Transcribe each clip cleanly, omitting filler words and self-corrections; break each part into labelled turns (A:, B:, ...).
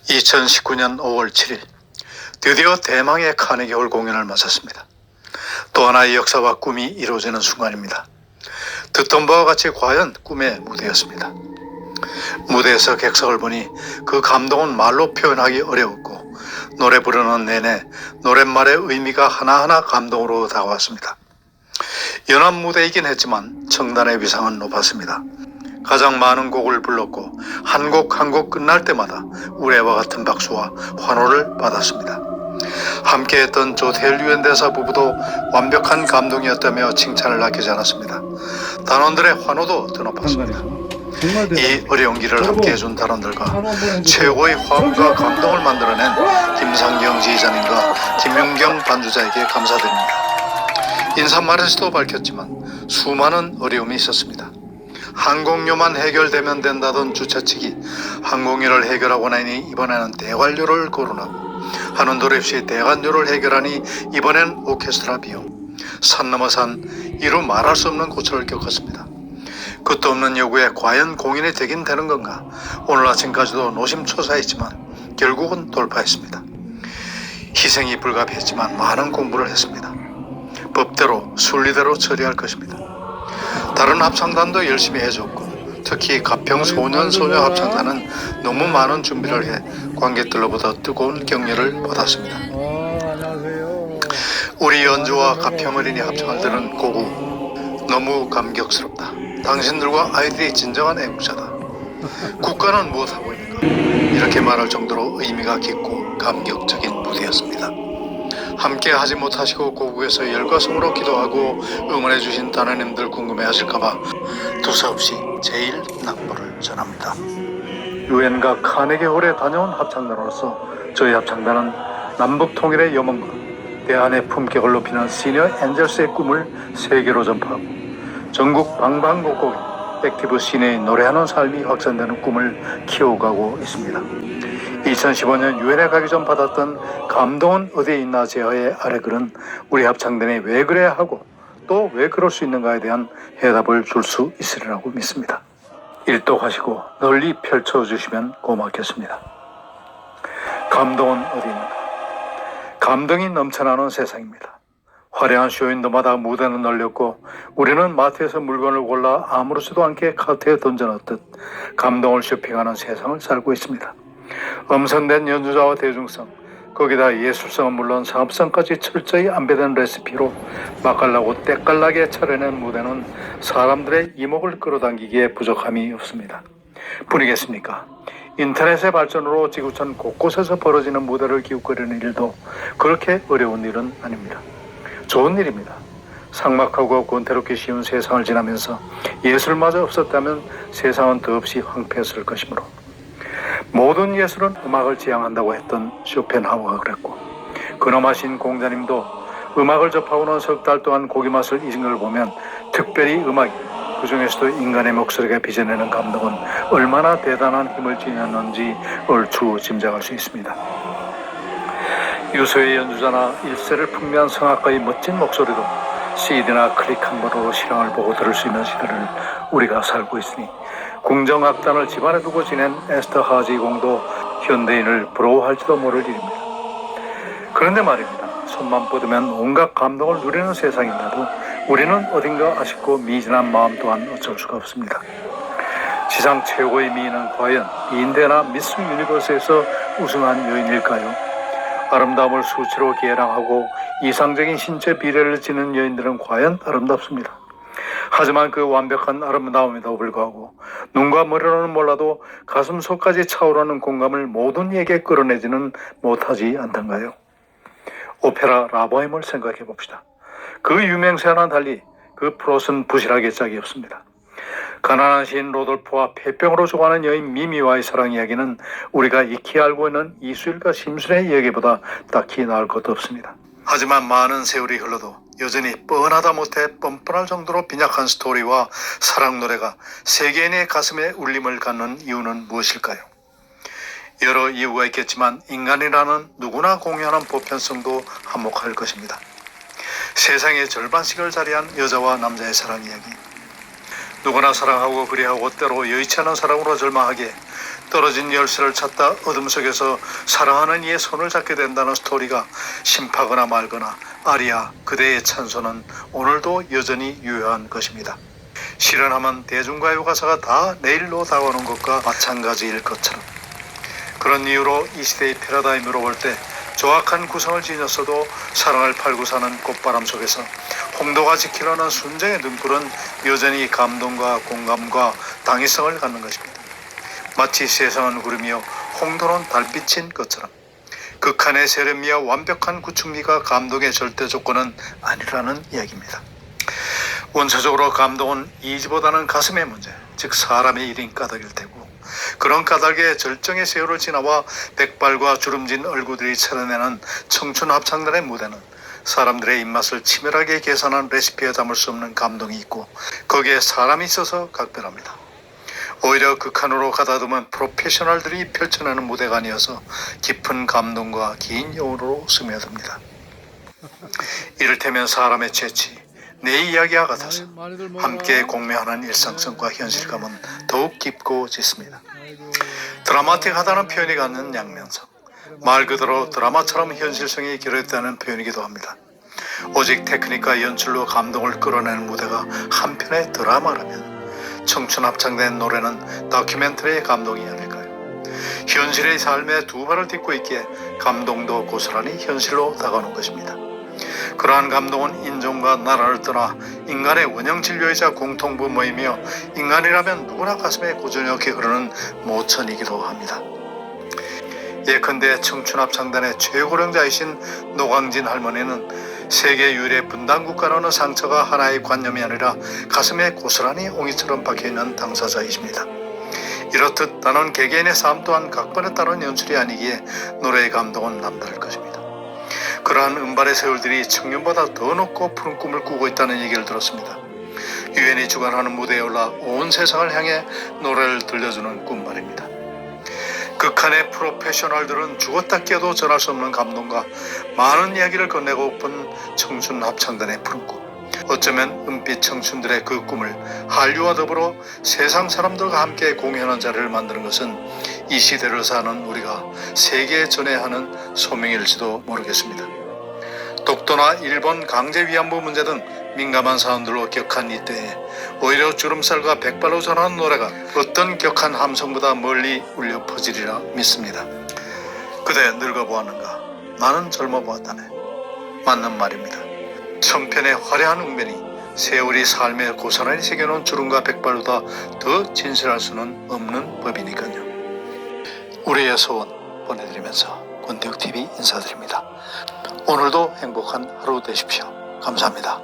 A: 2019년 5월 7일 드디어 대망의 카네기 홀 공연을 마쳤습니다. 또 하나의 역사와 꿈이 이루어지는 순간입니다. 듣던 바와 같이 과연 꿈의 무대였습니다. 무대에서 객석을 보니 그 감동은 말로 표현하기 어려웠고 노래 부르는 내내 노랫말의 의미가 하나하나 감동으로 다가왔습니다. 연합 무대이긴 했지만 청단의 위상은 높았습니다. 가장 많은 곡을 불렀고 한 곡 한 곡 끝날 때마다 우레와 같은 박수와 환호를 받았습니다. 함께했던 조태일 유엔대사 부부도 완벽한 감동이었다며 칭찬을 아끼지 않았습니다. 단원들의 환호도 더 높았습니다. 이 어려운 길을 함께해준 단원들과 최고의 화음과 감동을 만들어낸 김상경 지휘자님과 김용경 반주자에게 감사드립니다. 인사말에서도 밝혔지만 수많은 어려움이 있었습니다. 항공료만 해결되면 된다던 주최 측이 항공료를 해결하고 나니 이번에는 대관료를 거론하고 하는 노래 없이 대관료를 해결하니 이번엔 오케스트라 비용, 산 넘어 산 이루 말할 수 없는 고초를 겪었습니다. 끝도 없는 요구에 과연 공연이 되긴 되는 건가? 오늘 아침까지도 노심초사했지만 결국은 돌파했습니다. 희생이 불가피했지만 많은 공부를 했습니다. 법대로 순리대로 처리할 것입니다. 다른 합창단도 열심히 해줬고 특히 가평 소년소녀 합창단은 너무 많은 준비를 해 관객들로부터 뜨거운 격려를 받았습니다. 우리 연주와 가평 어린이 합창을 들은 고구 너무 감격스럽다. 당신들과 아이들이 진정한 애국자다. 국가는 무엇하고 있는가? 이렇게 말할 정도로 의미가 깊고 감격적인 무대였습니다. 함께 하지 못하시고 고국에서 열과 성으로 기도하고 응원해 주신 단원님들 궁금해하실까봐 두서없이 제일 낭보를 전합니다. 유엔과 카네기 홀에 다녀온 합창단으로서 저희 합창단은 남북 통일의 염원과 대한의 품격을 높이는 시니어 엔젤스의 꿈을 세계로 전파하고 전국 방방곡곡에 액티브 시내의 노래하는 삶이 확산되는 꿈을 키워가고 있습니다. 2015년 유엔에 가기 전 받았던 감동은 어디에 있나 제어의 아래 글은 우리 합창단이 왜 그래야 하고 또 왜 그럴 수 있는가에 대한 해답을 줄 수 있으리라고 믿습니다. 일독하시고 널리 펼쳐주시면 고맙겠습니다. 감동은 어디 있는가? 감동이 넘쳐나는 세상입니다. 화려한 쇼윈도마다 무대는 널렸고 우리는 마트에서 물건을 골라 아무렇지도 않게 카트에 던져넣듯 감동을 쇼핑하는 세상을 살고 있습니다. 엄선된 연주자와 대중성, 거기다 예술성은 물론 상업성까지 철저히 안배된 레시피로 맛깔나고 때깔나게 차려낸 무대는 사람들의 이목을 끌어당기기에 부족함이 없습니다. 뿐이겠습니까? 인터넷의 발전으로 지구촌 곳곳에서 벌어지는 무대를 기웃거리는 일도 그렇게 어려운 일은 아닙니다. 좋은 일입니다. 삭막하고 권태롭기 쉬운 세상을 지나면서 예술마저 없었다면 세상은 더없이 황폐했을 것이므로 모든 예술은 음악을 지향한다고 했던 쇼펜하우어가 그랬고 근엄하신 공자님도 음악을 접하고는 석 달 동안 고기 맛을 잊은 걸 보면 특별히 음악이 그 중에서도 인간의 목소리가 빚어내는 감동은 얼마나 대단한 힘을 지녔는지 얼추 짐작할 수 있습니다. 유소의 연주자나 일세를 풍미한 성악가의 멋진 목소리도 CD나 클릭 한 번으로 실황을 보고 들을 수 있는 시대를 우리가 살고 있으니 궁정악단을 집안에 두고 지낸 에스터 하지 공도 현대인을 부러워할지도 모를 일입니다. 그런데 말입니다. 손만 뻗으면 온갖 감동을 누리는 세상인데도 우리는 어딘가 아쉽고 미진한 마음 또한 어쩔 수가 없습니다. 지상 최고의 미인은 과연 미인대나 미스 유니버스에서 우승한 여인일까요? 아름다움을 수치로 계량하고 이상적인 신체 비례를 지닌 여인들은 과연 아름답습니다. 하지만 그 완벽한 아름다움에도 불구하고 눈과 머리로는 몰라도 가슴 속까지 차오르는 공감을 모든 이에게 끌어내지는 못하지 않던가요? 오페라 라보엠을 생각해 봅시다. 그 유명세와는 달리 그 프롯은 부실하게 짝이 없습니다. 가난한 시인 로돌프와 폐병으로 죽어가는 여인 미미와의 사랑 이야기는 우리가 익히 알고 있는 이수일과 심순의 이야기보다 딱히 나을 것도 없습니다. 하지만 많은 세월이 흘러도 여전히 뻔하다 못해 뻔뻔할 정도로 빈약한 스토리와 사랑 노래가 세계인의 가슴에 울림을 갖는 이유는 무엇일까요? 여러 이유가 있겠지만 인간이라는 누구나 공유하는 보편성도 한몫할 것입니다. 세상의 절반씩을 자리한 여자와 남자의 사랑 이야기. 누구나 사랑하고 그리하고 때로 여의치 않은 사랑으로 절망하게 떨어진 열쇠를 찾다 어둠 속에서 사랑하는 이의 손을 잡게 된다는 스토리가 심파거나 말거나 아리아 그대의 찬송은 오늘도 여전히 유효한 것입니다. 실현하면 대중가요 가사가 다 내일로 다가오는 것과 마찬가지일 것처럼, 그런 이유로 이 시대의 패러다임으로 볼 때 조악한 구성을 지녔어도 사랑을 팔고 사는 꽃바람 속에서 홍도가 지키려는 순정의 등불은 여전히 감동과 공감과 당위성을 갖는 것입니다. 마치 세상은 구름이요 홍도는 달빛인 것처럼 극한의 세련미와 완벽한 구축미가 감동의 절대 조건은 아니라는 이야기입니다. 원초적으로 감동은 이지보다는 가슴의 문제, 즉 사람의 일인 까닭일 테고, 그런 까닭에 절정의 세월을 지나와 백발과 주름진 얼굴들이 차려내는 청춘 합창단의 무대는 사람들의 입맛을 치밀하게 계산한 레시피에 담을 수 없는 감동이 있고, 거기에 사람이 있어서 각별합니다. 오히려 극한으로 가다듬은 프로페셔널들이 펼쳐내는 무대가 아니어서 깊은 감동과 긴 여운으로 스며듭니다. 이를테면 사람의 재치, 내 이야기와 같아서 함께 공명하는 일상성과 현실감은 더욱 깊고 짙습니다. 드라마틱하다는 표현이 갖는 양면성, 말 그대로 드라마처럼 현실성이 결여됐다는 표현이기도 합니다. 오직 테크닉과 연출로 감동을 끌어내는 무대가 한편의 드라마라면 청춘 합창된 노래는 다큐멘터리의 감동이 아닐까요? 현실의 삶에 두 발을 딛고 있기에 감동도 고스란히 현실로 다가오는 것입니다. 그러한 감동은 인종과 나라를 떠나 인간의 원형 진료이자 공통분모이며 인간이라면 누구나 가슴에 고즈넉히 흐르는 모천이기도 합니다. 예컨대 청춘합창단의 최고령자이신 노광진 할머니는 세계 유일의 분단국가라는 상처가 하나의 관념이 아니라 가슴에 고스란히 옹이처럼 박혀있는 당사자이십니다. 이렇듯 나는 개개인의 삶 또한 각본에 따른 연출이 아니기에 노래의 감동은 남다를 것입니다. 그러한 은발의 세월들이 청년보다 더 높고 푸른 꿈을 꾸고 있다는 얘기를 들었습니다. 유엔이 주관하는 무대에 올라 온 세상을 향해 노래를 들려주는 꿈 말입니다. 극한의 프로페셔널들은 죽었다 깨도 전할 수 없는 감동과 많은 이야기를 건네고픈 청춘 합창단의 푸른 꿈. 어쩌면 은빛 청춘들의 그 꿈을 한류와 더불어 세상 사람들과 함께 공유하는 자리를 만드는 것은 이 시대를 사는 우리가 세계에 전해야 하는 소명일지도 모르겠습니다. 독도나 일본 강제 위안부 문제 등 민감한 사안들로 격한 이때에 오히려 주름살과 백발로 전하는 노래가 어떤 격한 함성보다 멀리 울려 퍼지리라 믿습니다. 그대 늙어보았는가? 나는 젊어보았다네. 맞는 말입니다. 청편의 화려한 웅변이 세월이 삶에 고스란히 새겨놓은 주름과 백발보다 더 진실할 수는 없는 법이니까요. 우리의 소원 보내드리면서 권대욱TV 인사드립니다. 오늘도 행복한 하루 되십시오. 감사합니다.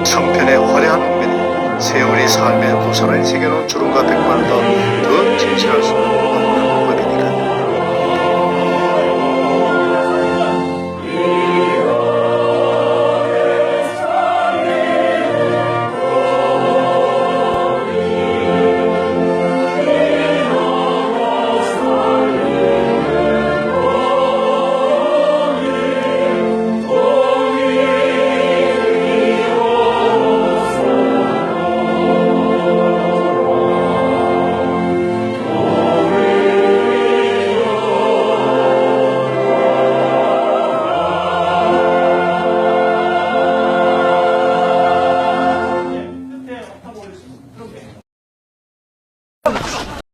A: 청편의 화려한 웅변이 세월이 삶에 고스란히 새겨놓은 주름과 백발보다 더 진실할 수 없는